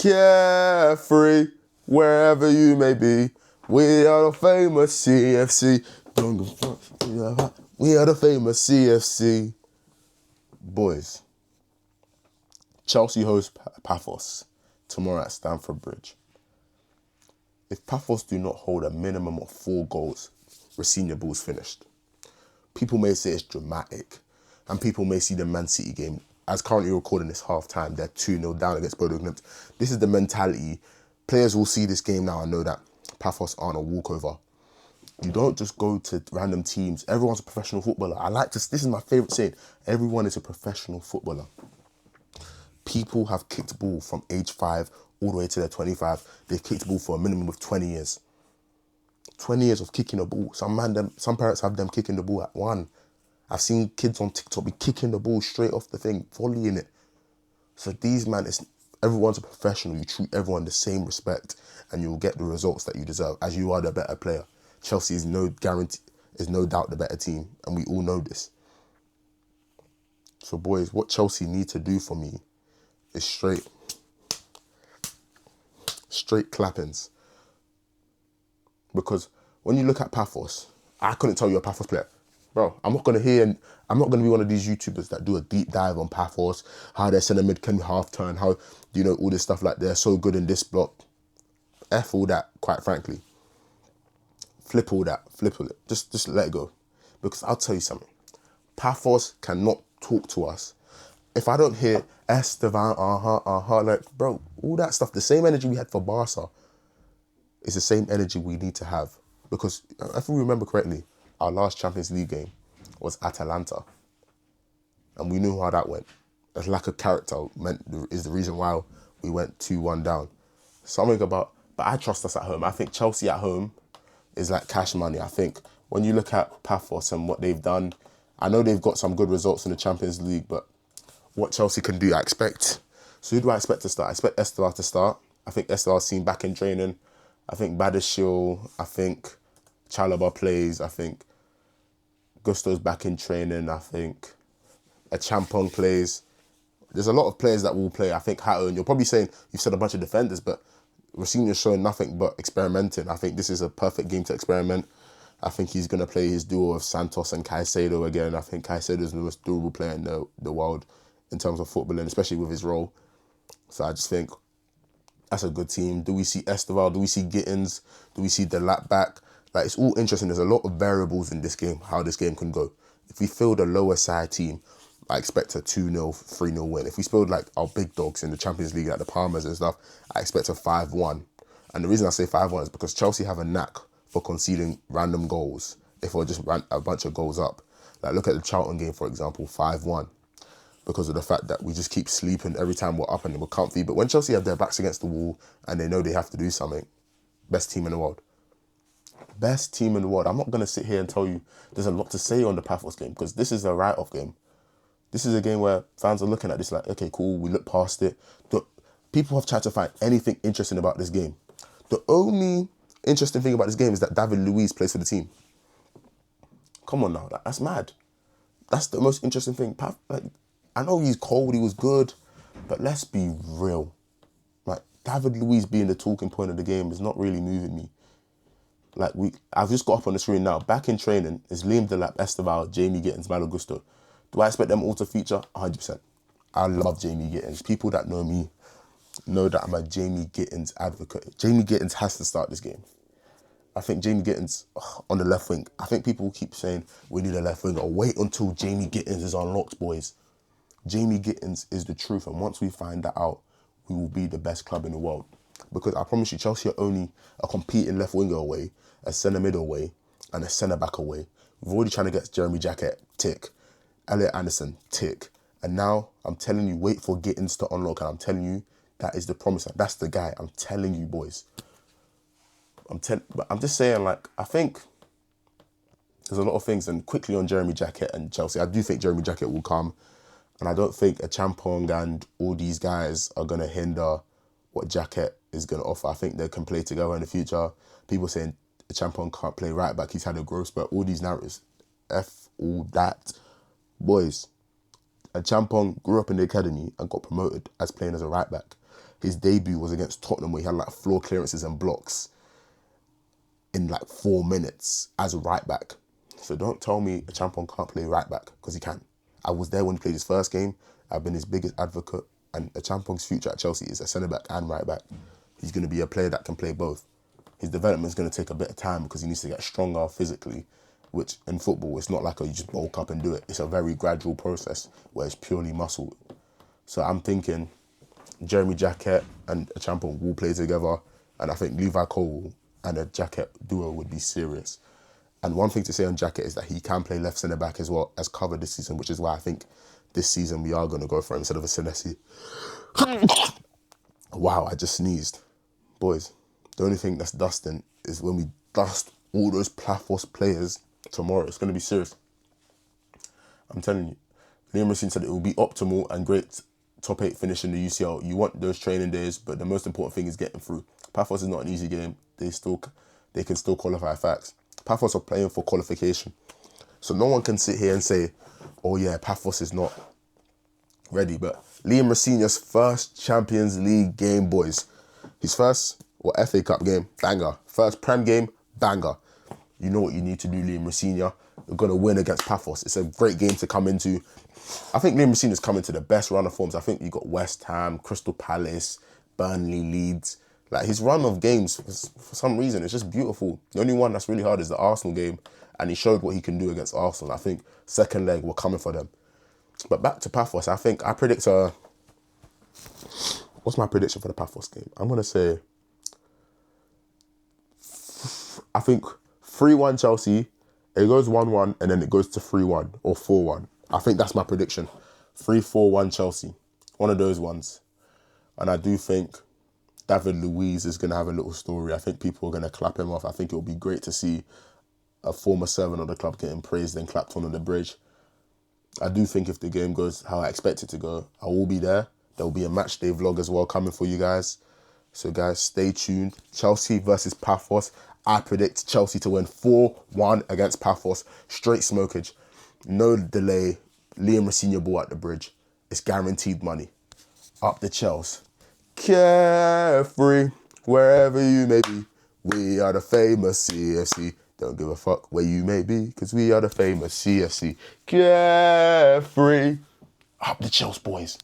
carefree, wherever you may be. We are the famous CFC. We are the famous CFC. Boys, Chelsea host Pafos tomorrow at Stamford Bridge. If Pafos do not hold a minimum of 4 goals, Racine Ball's finished. People may say it's dramatic, and people may see the Man City game, as currently recording this half-time, they're 2-0 down against Bodo Glimt. This is the mentality. Players will see this game now and know that Pafos aren't a walkover. You don't just go to random teams. Everyone's a professional footballer. This is my favourite saying. Everyone is a professional footballer. People have kicked ball from age 5 all the way to their 25. They've kicked ball for a minimum of 20 years. 20 years of kicking a ball. Some parents have them kicking the ball at 1. I've seen kids on TikTok be kicking the ball straight off the thing, volleying it. So everyone's a professional. You treat everyone the same respect and you'll get the results that you deserve as you are the better player. Chelsea is no doubt the better team, and we all know this. So boys, what Chelsea need to do for me is straight clappings. Because when you look at Pafos, I couldn't tell you a Pafos player. Bro, I'm not going to be one of these YouTubers that do a deep dive on Pafos, how their centre mid can half turn, how, all this stuff like they're so good in this block. F all that, quite frankly. Flip all that. Just let it go. Because I'll tell you something. Pafos cannot talk to us. If I don't hear Estevao, like, bro, all that stuff, the same energy we had for Barca is the same energy we need to have. Because if we remember correctly, our last Champions League game was Atalanta. And we knew how that went. A lack of character is the reason why we went 2-1 down. But I trust us at home. I think Chelsea at home is like cash money. I think when you look at Pafos and what they've done, I know they've got some good results in the Champions League, but what Chelsea can do, I expect. So who do I expect to start? I expect Estevao to start. I think Estevao's seen back in training. I think Badishil, I think Chalobah plays. I think Gusto's back in training. I think a Champong plays. There's a lot of players that will play. I think Hato, and you're probably saying you've said a bunch of defenders, but Racine showing nothing but experimenting. I think this is a perfect game to experiment. I think he's going to play his duo of Santos and Caicedo again. I think Caicedo is the most durable player in the world in terms of footballing, especially with his role. So I just think that's a good team. Do we see Estevao? Do we see Gittins? Do we see the lap back? Like, it's all interesting. There's a lot of variables in this game, how this game can go. If we field a lower side team, I expect a 2-0, 3-0 win. If we field like our big dogs in the Champions League, like the Palmers and stuff, I expect a 5-1. And the reason I say 5-1 is because Chelsea have a knack for conceding random goals if we're just a bunch of goals up. Like, look at the Charlton game, for example, 5-1. Because of the fact that we just keep sleeping every time we're up and we're comfy. But when Chelsea have their backs against the wall and they know they have to do something, best team in the world. Best team in the world. I'm not going to sit here and tell you there's a lot to say on the Pafos game because this is a write-off game. This is a game where fans are looking at this like, okay, cool, we look past it. People have tried to find anything interesting about this game. The only interesting thing about this game is that David Luiz plays for the team. Come on now, that's mad. That's the most interesting thing. I know he's cold, he was good, but let's be real. Like, David Luiz being the talking point of the game is not really moving me. Like, I've just got up on the screen now. Back in training is Liam Delap, Estevao, Jamie Gittins, Malo Gusto. Do I expect them all to feature? 100%. I love Jamie Gittins. People that know me know that I'm a Jamie Gittins advocate. Jamie Gittins has to start this game. I think Jamie Gittins on the left wing. I think people keep saying we need a left winger. Wait until Jamie Gittins is unlocked, boys. Jamie Gittins is the truth. And once we find that out, we will be the best club in the world. Because I promise you, Chelsea are only a competing left winger away, a centre mid away, and a centre back away. We're already trying to get Jeremy Jackett, tick. Elliot Anderson, tick. And now I'm telling you, wait for Gittins to unlock. And I'm telling you, that is the promise. That's the guy. I'm telling you, boys. But I'm just saying, like, I think there's a lot of things. And quickly on Jeremy Jackett and Chelsea, I do think Jeremy Jackett will come. And I don't think a Champong and all these guys are going to hinder what Jackett is going to offer. I think they can play together in the future. People saying a Champong can't play right back. He's had a growth spurt. All these narratives. F all that. Boys, a Champong grew up in the academy and got promoted as playing as a right back. his debut was against Tottenham, where he had like floor clearances and blocks in like 4 minutes as a right back. So don't tell me a champion can't play right back, because he can. I was there when he played his first game. I've been his biggest advocate, and a champion's future at Chelsea is a centre back and right back. He's going to be a player that can play both. His development is going to take a bit of time because he needs to get stronger physically, which in football, it's not like you just bulk up and do it. It's a very gradual process where it's purely muscle. So I'm thinking Jeremy Jacket and a champion will play together, and I think Levi Cole and a Jacket duo would be serious. And one thing to say on Jacket is that he can play left centre back as well as cover this season, which is why I think this season we are going to go for him instead of a Senesi. Wow, I just sneezed. Boys, the only thing that's dusting is when we dust all those Pafos players tomorrow. It's going to be serious. I'm telling you. Liam Racine said it will be optimal and great top 8 finish in the UCL. You want those training days, but the most important thing is getting through. Pafos is not an easy game. They can still qualify, facts. Pafos are playing for qualification. So no one can sit here and say, oh yeah, Pafos is not ready. But Liam Racine's first Champions League game, boys. His first FA Cup game, banger. First Prem game, banger. You know what you need to do, Liam Racine. You're going to win against Pafos. It's a great game to come into. I think Liam Racine is coming to the best run of forms. I think you got West Ham, Crystal Palace, Burnley, Leeds. Like, his run of games, for some reason, it's just beautiful. The only one that's really hard is the Arsenal game, and he showed what he can do against Arsenal. I think second leg, we're coming for them. But back to Pafos, I predict what's my prediction for the Pafos game? I'm going to say, I think 3-1 Chelsea, it goes 1-1, and then it goes to 3-1 or 4-1. I think that's my prediction. 3-4-1 Chelsea. One of those ones. And I do think David Luiz is going to have a little story. I think people are going to clap him off. I think it will be great to see a former servant of the club getting praised and clapped on the bridge. I do think if the game goes how I expect it to go, I will be there. There will be a match day vlog as well coming for you guys. So guys, stay tuned. Chelsea versus Pafos. I predict Chelsea to win 4-1 against Pafos. Straight smokage. No delay. Liam Racine ball at the bridge. It's guaranteed money. Up the Chelsea. Carefree, wherever you may be. We are the famous CFC. Don't give a fuck where you may be, because we are the famous CFC. Carefree. Up the Chelsea, boys.